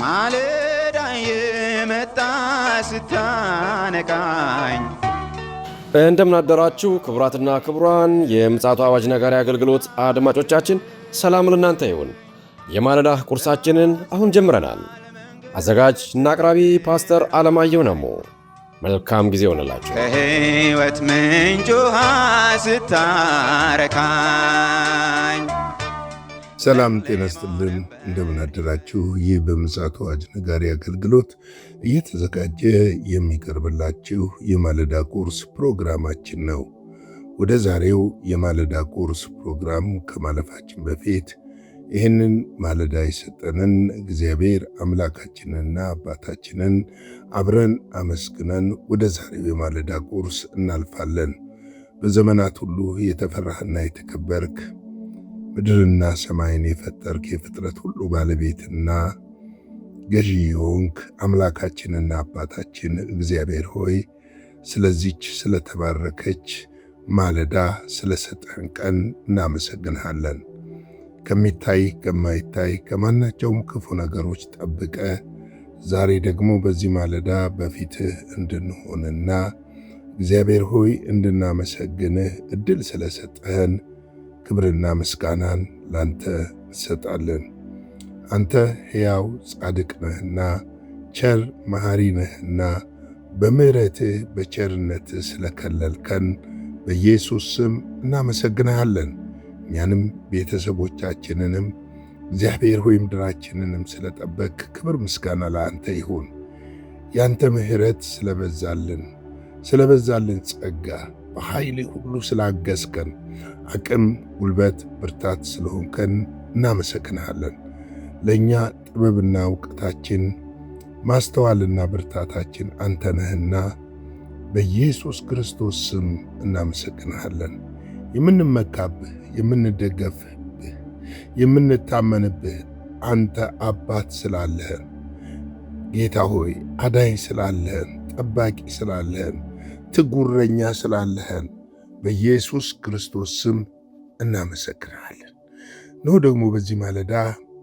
ማለዳ የመጣ ስታነቃኝ እንደምን አደራችሁ ክቡራትና ክቡራን የምፅዓቱ አዋጅ ነጋሪ አገልግሎት አድማጮቻችን፣ ሰላም ለእናንተ ይሁን። የማለዳ ቁርሳችንን አሁን ጀምረናል። አዘጋጅ እና አቅራቢ ፓስተር አለማየሁ ነሞ። መልካም ጊዜ ሆነላችሁ። ከሕይወት ምንጭ ውሃ ስታረካኝ። ሰላም ጤና ይስጥልን፣ እንደምን አደራችሁ። ይህ በምፅዓቱ አዋጅ ነጋሪ አገልግሎት እየተዘጋጀ የሚቀርብላችሁ የማለዳ ቁርስ ፕሮግራማችን ነው። ወደ ዛሬው የማለዳ ቁርስ ፕሮግራም ከማለፋችን በፊት ይህንን ማለዳ የሰጠንን እግዚአብሔር አምላካችንንና አባታችንን አብረን አመስግነን ወደ ዛሬው የማለዳ ቁርስ እናልፋለን። በዘመናት ሁሉ የተፈራህና የተከበርክ ምድርና ሰማይን የፈጠርክ የፍጥረት ሁሉ ባለቤትና ገዢ የሆንክ አምላካችንና አባታችን እግዚአብሔር ሆይ ስለዚች ስለተባረከች ማለዳ ስለሰጠን ቀን እናመሰግንሃለን። ከሚታይ ከማይታይ ከማናቸውም ክፉ ነገሮች ጠብቀ ዛሬ ደግሞ በዚህ ማለዳ በፊትህ እንድንሆንና እግዚአብሔር ሆይ እንድናመሰግንህ እድል ስለሰጠህን ክብርና ምስጋናን ላንተ እንሰጣለን። አንተ ሕያው ጻድቅ ነህና ቸር መሐሪ ነህና በምሕረትህ በቸርነትህ ስለከለልከን በኢየሱስ ስም እናመሰግንሃለን። እኛንም ቤተሰቦቻችንንም እግዚአብሔር ሆይ ምድራችንንም ስለጠበቅ ክብር ምስጋና ለአንተ ይሁን። ያንተ ምሕረት ስለበዛልን ጸጋ በኃይል ሁሉ ስላገዝከን አቅም፣ ጉልበት፣ ብርታት ስለሆንከን እናመሰግንሃለን። ለእኛ ጥበብና እውቀታችን ማስተዋልና ብርታታችን አንተ ነህና በኢየሱስ ክርስቶስ ስም እናመሰግንሃለን። የምንመካብህ፣ የምንደገፍብህ፣ የምንታመንብህ አንተ አባት ስላለህን፣ ጌታ ሆይ አዳኝ ስላለህን፣ ጠባቂ ስላለህን፣ ትጉረኛ ስላለህን በኢየሱስ ክርስቶስ ስም እናመሰግንሃለን። ነው ደግሞ በዚህ ማለዳ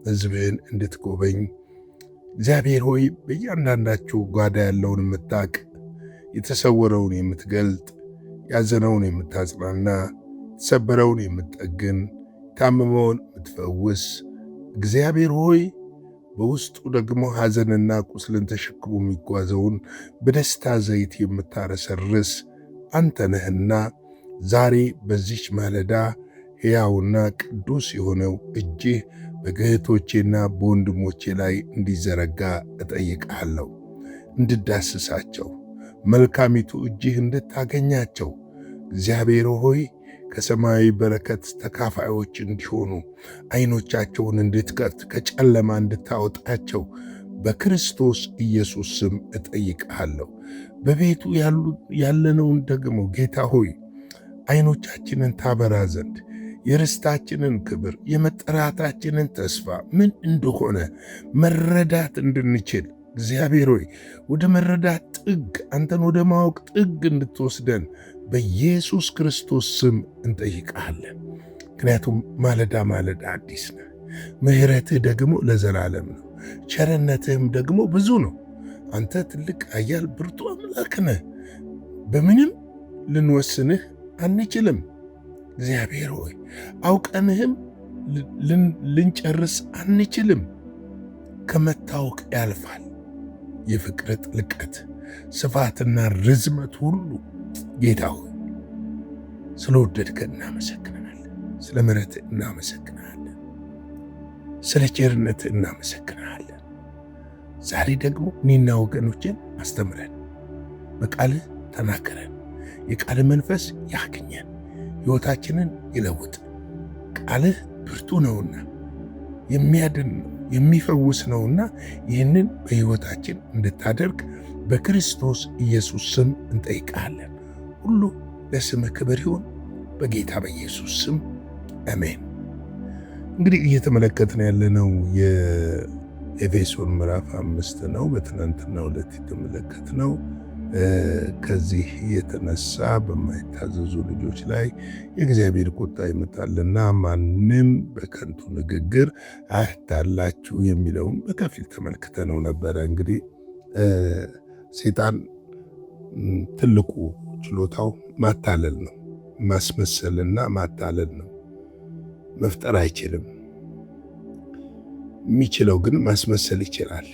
ሕዝብህን እንድትጎበኝ እግዚአብሔር ሆይ በእያንዳንዳችሁ ጓዳ ያለውን የምታቅ፣ የተሰወረውን የምትገልጥ፣ ያዘነውን የምታጽናና፣ የተሰበረውን የምትጠግን፣ የታመመውን የምትፈውስ እግዚአብሔር ሆይ በውስጡ ደግሞ ሐዘንና ቁስልን ተሸክሞ የሚጓዘውን በደስታ ዘይት የምታረሰርስ አንተ ነህና ዛሬ በዚች ማለዳ ሕያውና ቅዱስ የሆነው እጅህ በእህቶቼና በወንድሞቼ ላይ እንዲዘረጋ እጠይቅሃለሁ። እንድዳስሳቸው፣ መልካሚቱ እጅህ እንድታገኛቸው እግዚአብሔር ሆይ ከሰማያዊ በረከት ተካፋዮች እንዲሆኑ ዓይኖቻቸውን እንድትከፍት ከጨለማ እንድታወጣቸው በክርስቶስ ኢየሱስ ስም እጠይቅሃለሁ። በቤቱ ያለነውን ደግሞ ጌታ ሆይ ዓይኖቻችንን ታበራ ዘንድ የርስታችንን ክብር የመጠራታችንን ተስፋ ምን እንደሆነ መረዳት እንድንችል እግዚአብሔር ሆይ ወደ መረዳት ጥግ አንተን ወደ ማወቅ ጥግ እንድትወስደን በኢየሱስ ክርስቶስ ስም እንጠይቃለን። ምክንያቱም ማለዳ ማለዳ አዲስ ነህ፣ ምሕረትህ ደግሞ ለዘላለም ነው፣ ቸርነትህም ደግሞ ብዙ ነው። አንተ ትልቅ ኃያል ብርቱ አምላክ ነህ። በምንም ልንወስንህ አንችልም። እግዚአብሔር ሆይ አውቀንህም ልንጨርስ አንችልም። ከመታወቅ ያልፋል የፍቅር ጥልቀት ስፋትና ርዝመት ሁሉ። ጌታ ሆይ ስለወደድከን እናመሰግናለን። ስለ ምሕረትህ እናመሰግናለን። ስለ ቸርነትህ እናመሰግናለን። ዛሬ ደግሞ እኔና ወገኖችን አስተምረን፣ በቃልህ ተናገረን። የቃልህ መንፈስ ያግኘን፣ ሕይወታችንን ይለውጥ። ቃልህ ብርቱ ነውና የሚያድን ነው፣ የሚፈውስ ነውና ይህንን በሕይወታችን እንድታደርግ በክርስቶስ ኢየሱስ ስም እንጠይቃለን። ሁሉ ለስምህ ክብር ይሁን፣ በጌታ በኢየሱስ ስም አሜን። እንግዲህ እየተመለከትን ያለነው የኤፌሶን ምዕራፍ 5 ነው። በትናንትናው ዕለት የተመለከትነው ከዚህ የተነሳ በማይታዘዙ ልጆች ላይ የእግዚአብሔር ቁጣ ይመጣልና ማንም በከንቱ ንግግር አያታላችሁ የሚለውን በከፊል ተመልክተነው ነበረ። እንግዲህ ሰይጣን ትልቁ ችሎታው ማታለል ነው። ማስመሰልና ማታለል ነው። መፍጠር አይችልም። የሚችለው ግን ማስመሰል ይችላል፣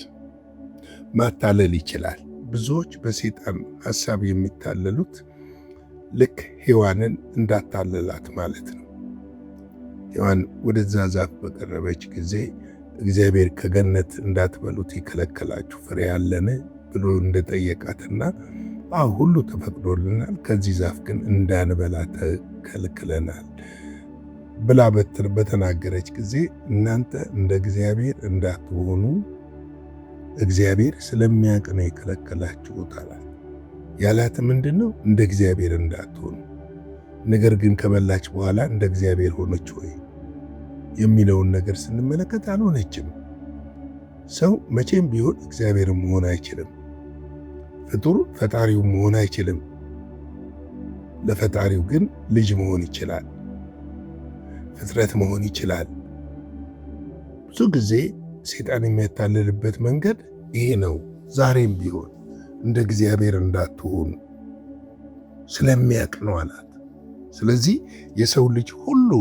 ማታለል ይችላል። ብዙዎች በሰይጣን ሐሳብ የሚታለሉት ልክ ሔዋንን እንዳታለላት ማለት ነው። ሔዋን ወደዛ ዛፍ በቀረበች ጊዜ እግዚአብሔር ከገነት እንዳትበሉት የከለከላችሁ ፍሬ አለን ብሎ እንደጠየቃትና ሁሉ ተፈቅዶልናል፣ ከዚህ ዛፍ ግን እንዳንበላ ተከልክለናል ብላ በተናገረች ጊዜ እናንተ እንደ እግዚአብሔር እንዳትሆኑ እግዚአብሔር ስለሚያውቅ ነው የከለከላችሁት አላት። ያላት ምንድነው? እንደ እግዚአብሔር እንዳትሆኑ። ነገር ግን ከበላች በኋላ እንደ እግዚአብሔር ሆነች ወይ የሚለውን ነገር ስንመለከት አልሆነችም። ሰው መቼም ቢሆን እግዚአብሔር መሆን አይችልም። ፍጡር ፈጣሪው መሆን አይችልም። ለፈጣሪው ግን ልጅ መሆን ይችላል፣ ፍጥረት መሆን ይችላል። ብዙ ጊዜ ሰይጣን የሚያታልልበት መንገድ ይሄ ነው። ዛሬም ቢሆን እንደ እግዚአብሔር እንዳትሆኑ ስለሚያውቅ ነው አላት። ስለዚህ የሰው ልጅ ሁሉ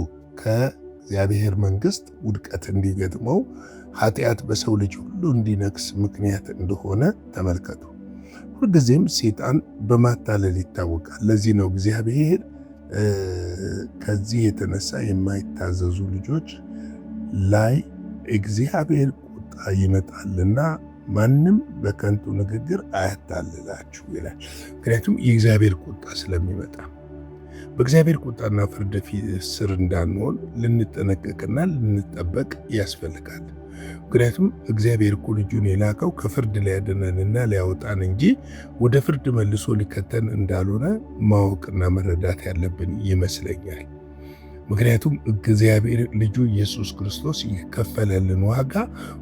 ከእግዚአብሔር መንግሥት ውድቀት እንዲገጥመው ኃጢአት በሰው ልጅ ሁሉ እንዲነግስ ምክንያት እንደሆነ ተመልከቱ። ሁልጊዜም ሰይጣን በማታለል ይታወቃል። ለዚህ ነው እግዚአብሔር ከዚህ የተነሳ የማይታዘዙ ልጆች ላይ እግዚአብሔር ቁጣ ይመጣልና ማንም በከንቱ ንግግር አያታልላችሁ ይላል። ምክንያቱም የእግዚአብሔር ቁጣ ስለሚመጣ በእግዚአብሔር ቁጣና ፍርድ ስር እንዳንሆን ልንጠነቀቅና ልንጠበቅ ያስፈልጋል። ምክንያቱም እግዚአብሔር እኮ ልጁን የላከው ከፍርድ ሊያድነንና ሊያወጣን እንጂ ወደ ፍርድ መልሶ ሊከተን እንዳልሆነ ማወቅና መረዳት ያለብን ይመስለኛል። ምክንያቱም እግዚአብሔር ልጁ ኢየሱስ ክርስቶስ የከፈለልን ዋጋ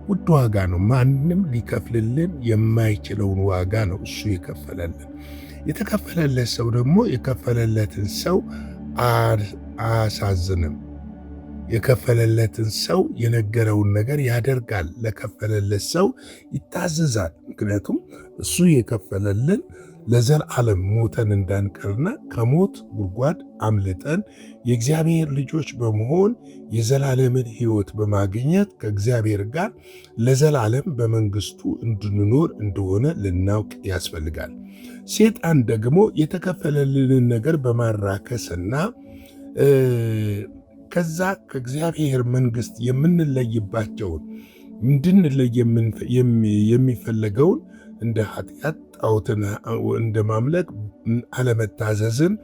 ውድ ዋጋ ነው። ማንም ሊከፍልልን የማይችለውን ዋጋ ነው እሱ የከፈለልን። የተከፈለለት ሰው ደግሞ የከፈለለትን ሰው አያሳዝንም። የከፈለለትን ሰው የነገረውን ነገር ያደርጋል። ለከፈለለት ሰው ይታዘዛል። ምክንያቱም እሱ የከፈለልን ለዘላለም ሞተን እንዳንቀርና ከሞት ጉድጓድ አምልጠን የእግዚአብሔር ልጆች በመሆን የዘላለምን ሕይወት በማግኘት ከእግዚአብሔር ጋር ለዘላለም በመንግስቱ እንድንኖር እንደሆነ ልናውቅ ያስፈልጋል። ሰይጣን ደግሞ የተከፈለልንን ነገር በማራከስና ከዛ ከእግዚአብሔር መንግስት የምንለይባቸውን እንድንለይ የሚፈለገውን እንደ ኃጢአት፣ ጣዖትን እንደ ማምለክ፣ አለመታዘዝን፣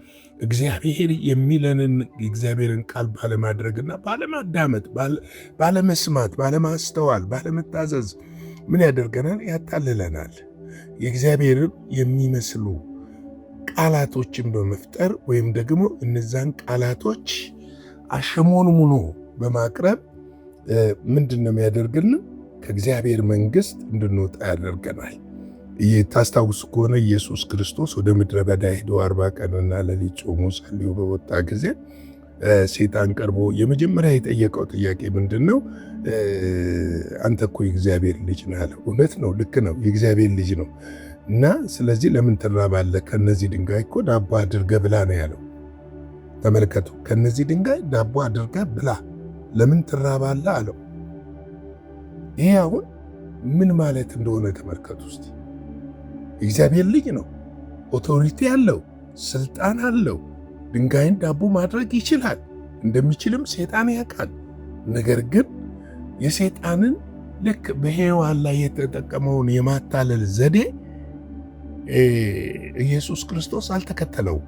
እግዚአብሔር የሚለንን የእግዚአብሔርን ቃል ባለማድረግና ባለማዳመጥ፣ ባለመስማት፣ ባለማስተዋል፣ ባለመታዘዝ ምን ያደርገናል? ያታልለናል። የእግዚአብሔርን የሚመስሉ ቃላቶችን በመፍጠር ወይም ደግሞ እነዛን ቃላቶች አሸሞንሙኖ በማቅረብ ምንድን ነው የሚያደርግልን? ከእግዚአብሔር መንግስት እንድንወጣ ያደርገናል። ታስታውሱ ከሆነ ኢየሱስ ክርስቶስ ወደ ምድረ በዳ ሄዶ 40 ቀንና ሌሊት ጾሞ ጸልዮ በወጣ ጊዜ ሰይጣን ቀርቦ የመጀመሪያ የጠየቀው ጥያቄ ምንድን ነው? አንተ እኮ የእግዚአብሔር ልጅ ነህ አለው። እውነት ነው፣ ልክ ነው፣ የእግዚአብሔር ልጅ ነው እና ስለዚህ ለምን ትራባለህ? ከነዚህ ድንጋይ እኮ ዳቦ አድርገህ ብላ ነው ያለው። ተመልከቱ፣ ከነዚህ ድንጋይ ዳቦ አድርገህ ብላ፣ ለምን ትራባለህ አለው። ይሄ አሁን ምን ማለት እንደሆነ ተመልከቱ እስቲ። የእግዚአብሔር ልጅ ነው፣ ኦቶሪቲ አለው፣ ስልጣን አለው፣ ድንጋይን ዳቦ ማድረግ ይችላል። እንደሚችልም ሰይጣን ያውቃል። ነገር ግን የሰይጣንን ልክ በሔዋን ላይ የተጠቀመውን የማታለል ዘዴ ኢየሱስ ክርስቶስ አልተከተለውም።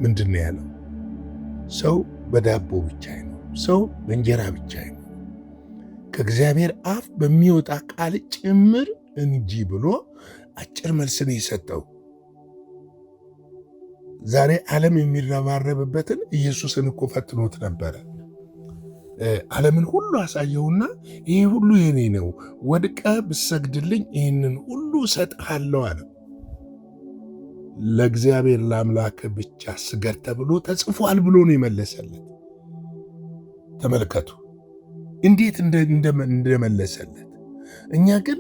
ምንድን ነው ያለው? ሰው በዳቦ ብቻ አይኖር፣ ሰው በእንጀራ ብቻ አይኖር፣ ከእግዚአብሔር አፍ በሚወጣ ቃል ጭምር እንጂ ብሎ አጭር መልስን የሰጠው። ዛሬ ዓለም የሚረባረብበትን ኢየሱስን እኮ ፈትኖት ነበረ። ዓለምን ሁሉ አሳየውና ይሄ ሁሉ የኔ ነው፣ ወድቀ ብሰግድልኝ ይህንን ሁሉ እሰጥሃለሁ አለ። ለእግዚአብሔር ለአምላክ ብቻ ስገድ ተብሎ ተጽፏል ብሎ ነው የመለሰለት። ተመልከቱ እንዴት እንደመለሰለት። እኛ ግን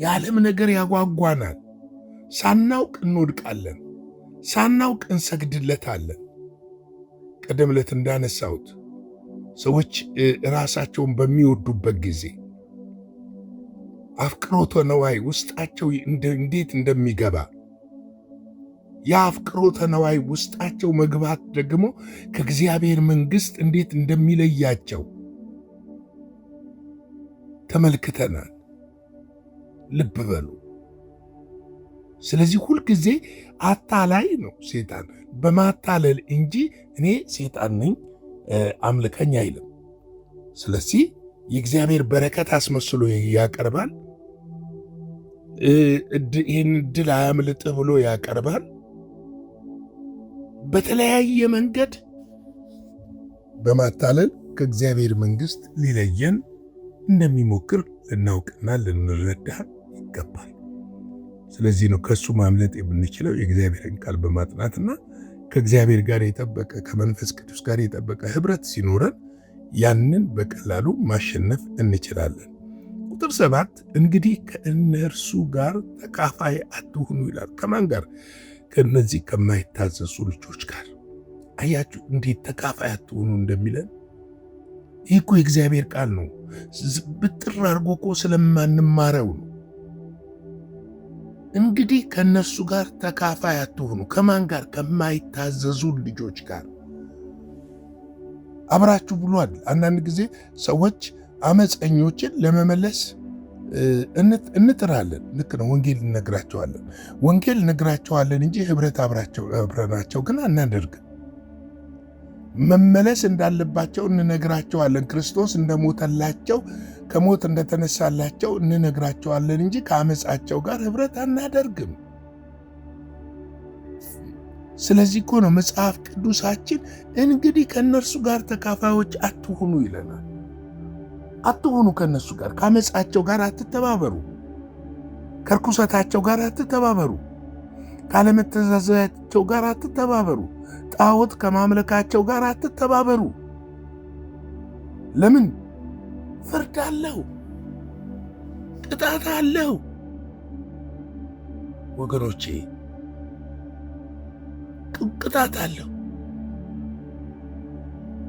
የዓለም ነገር ያጓጓናል። ሳናውቅ እንወድቃለን፣ ሳናውቅ እንሰግድለታለን። ቀደም ዕለት እንዳነሳሁት ሰዎች ራሳቸውን በሚወዱበት ጊዜ አፍቅሮተ ነዋይ ውስጣቸው እንዴት እንደሚገባ፣ ያ አፍቅሮተ ነዋይ ውስጣቸው መግባት ደግሞ ከእግዚአብሔር መንግሥት እንዴት እንደሚለያቸው ተመልክተናል። ልብ በሉ። ስለዚህ ሁልጊዜ አታላይ ነው ሴጣን፣ በማታለል እንጂ እኔ ሴጣን ነኝ አምልከኝ አይልም። ስለዚህ የእግዚአብሔር በረከት አስመስሎ ያቀርባል። ይህን ዕድል አያምልጥህ ብሎ ያቀርባል። በተለያየ መንገድ በማታለል ከእግዚአብሔር መንግሥት ሊለየን እንደሚሞክር ልናውቅና ልንረዳ ይገባል። ስለዚህ ነው ከእሱ ማምለጥ የምንችለው የእግዚአብሔርን ቃል በማጥናትና ከእግዚአብሔር ጋር የጠበቀ ከመንፈስ ቅዱስ ጋር የጠበቀ ኅብረት ሲኖረን ያንን በቀላሉ ማሸነፍ እንችላለን። ቁጥር 7 እንግዲህ ከእነርሱ ጋር ተካፋይ አትሁኑ ይላል። ከማን ጋር? ከእነዚህ ከማይታዘዙ ልጆች ጋር። አያችሁ እንዴት ተካፋይ አትሁኑ እንደሚለን። ይህ እኮ የእግዚአብሔር ቃል ነው። ብጥር አድርጎ እኮ ስለማንማረው ነው። እንግዲህ ከእነርሱ ጋር ተካፋይ አትሁኑ። ከማን ጋር? ከማይታዘዙ ልጆች ጋር አብራችሁ ብሏል። አንዳንድ ጊዜ ሰዎች አመፀኞችን ለመመለስ እንጥራለን። ልክ ነው። ወንጌል እነግራቸዋለን፣ ወንጌል እነግራቸዋለን እንጂ ኅብረት አብረናቸው ግን አናደርግም። መመለስ እንዳለባቸው እንነግራቸዋለን። ክርስቶስ እንደሞተላቸው ከሞት እንደተነሳላቸው እንነግራቸዋለን እንጂ ከአመፃቸው ጋር ኅብረት አናደርግም። ስለዚህ እኮ ነው መጽሐፍ ቅዱሳችን እንግዲህ ከእነርሱ ጋር ተካፋዮች አትሁኑ ይለናል። አትሁኑ ከእነርሱ ጋር፣ ከአመፃቸው ጋር አትተባበሩ፣ ከርኩሰታቸው ጋር አትተባበሩ፣ ካለመተዛዘዛቸው ጋር አትተባበሩ፣ ጣዖት ከማምለካቸው ጋር አትተባበሩ። ለምን? ፍርድ አለው፣ ቅጣት አለው። ወገኖቼ ቅጣት አለው።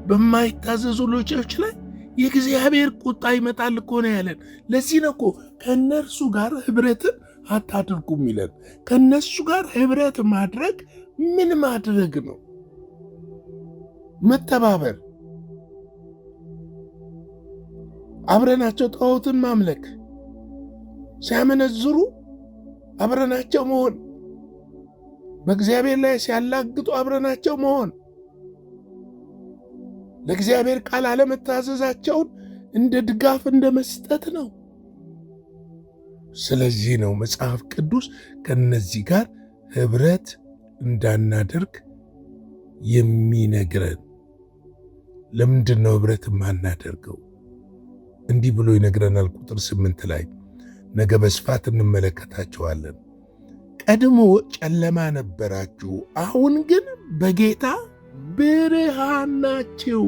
በማይታዘዙ ልጆች ላይ የእግዚአብሔር ቁጣ ይመጣል እኮ ነው ያለን። ለዚህ ነው እኮ ከእነርሱ ጋር ኅብረትን አታድርጉም ይለን። ከእነሱ ጋር ኅብረት ማድረግ ምን ማድረግ ነው? መተባበር፣ አብረናቸው ጣዖትን ማምለክ፣ ሲያመነዝሩ አብረናቸው መሆን፣ በእግዚአብሔር ላይ ሲያላግጡ አብረናቸው መሆን፣ ለእግዚአብሔር ቃል አለመታዘዛቸውን እንደ ድጋፍ እንደ መስጠት ነው። ስለዚህ ነው መጽሐፍ ቅዱስ ከነዚህ ጋር ኅብረት እንዳናደርግ የሚነግረን። ለምንድን ነው ኅብረት የማናደርገው? እንዲህ ብሎ ይነግረናል። ቁጥር 8 ላይ ነገ በስፋት እንመለከታቸዋለን። ቀድሞ ጨለማ ነበራችሁ፣ አሁን ግን በጌታ ብርሃን ናችሁ።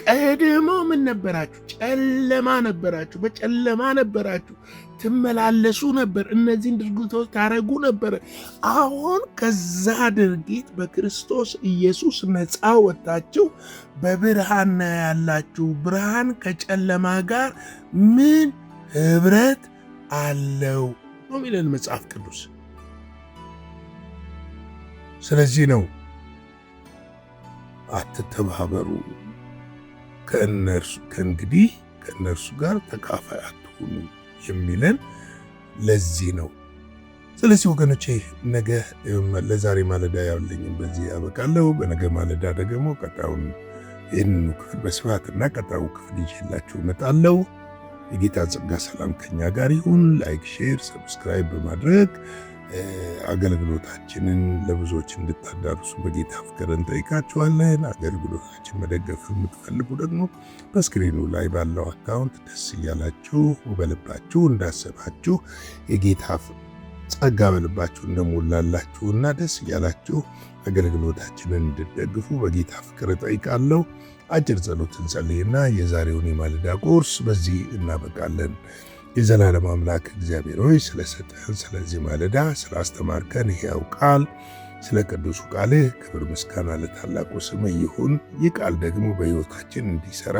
ቀድሞ ምን ነበራችሁ? ጨለማ ነበራችሁ። በጨለማ ነበራችሁ፣ ትመላለሱ ነበር፣ እነዚህን ድርጊቶች ታረጉ ነበር። አሁን ከዛ ድርጊት በክርስቶስ ኢየሱስ ነፃ ወጣችሁ በብርሃን ያላችሁ። ብርሃን ከጨለማ ጋር ምን ኅብረት አለው ነው የሚለን መጽሐፍ ቅዱስ። ስለዚህ ነው አትተባበሩ፣ ከእንግዲህ ከእነርሱ ጋር ተካፋይ አትሁኑ የሚለን ለዚህ ነው። ስለዚህ ወገኖቼ ነገ ለዛሬ ማለዳ ያለኝም በዚህ ያበቃለሁ። በነገ ማለዳ ደግሞ ቀጣዩን ይህንኑ ክፍል በስፋትና ቀጣዩ ክፍል ይዤላችሁ እመጣለሁ። የጌታ ጸጋ ሰላም ከኛ ጋር ይሁን። ላይክ፣ ሼር፣ ሰብስክራይብ በማድረግ አገልግሎታችንን ለብዙዎች እንድታዳርሱ በጌታ ፍቅር እንጠይቃችኋለን። አገልግሎታችን መደገፍ የምትፈልጉ ደግሞ በስክሪኑ ላይ ባለው አካውንት ደስ እያላችሁ በልባችሁ እንዳሰባችሁ የጌታ ጸጋ በልባችሁ እንደሞላላችሁና ደስ እያላችሁ አገልግሎታችንን እንድትደግፉ በጌታ ፍቅር እጠይቃለሁ። አጭር ጸሎት እንጸልይና የዛሬውን የማለዳ ቁርስ በዚህ እናበቃለን። የዘላለም አምላክ እግዚአብሔር ሆይ ስለሰጠህን ስለዚህ ማለዳ ስላስተማርከን ሕያው ቃል ስለ ቅዱሱ ቃልህ ክብር ምስጋና ለታላቁ ስምህ ይሁን። ይህ ቃል ደግሞ በሕይወታችን እንዲሠራ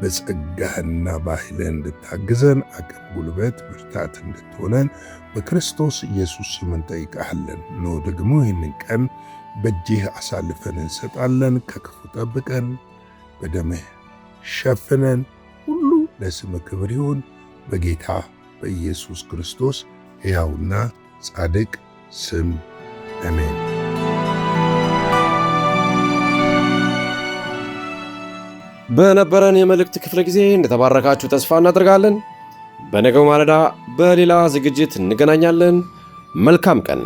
በጸጋህና በኃይልህ እንድታግዘን አቅም፣ ጉልበት፣ ብርታት እንድትሆነን በክርስቶስ ኢየሱስ ስም እንጠይቃለን። ኖ ደግሞ ይህንን ቀን በእጅህ አሳልፈን እንሰጣለን። ከክፉ ጠብቀን፣ በደምህ ሸፍነን። ሁሉ ለስምህ ክብር ይሁን በጌታ በኢየሱስ ክርስቶስ ሕያውና ጻድቅ ስም አሜን። በነበረን የመልእክት ክፍለ ጊዜ እንደተባረካችሁ ተስፋ እናደርጋለን። በነገው ማለዳ በሌላ ዝግጅት እንገናኛለን። መልካም ቀን።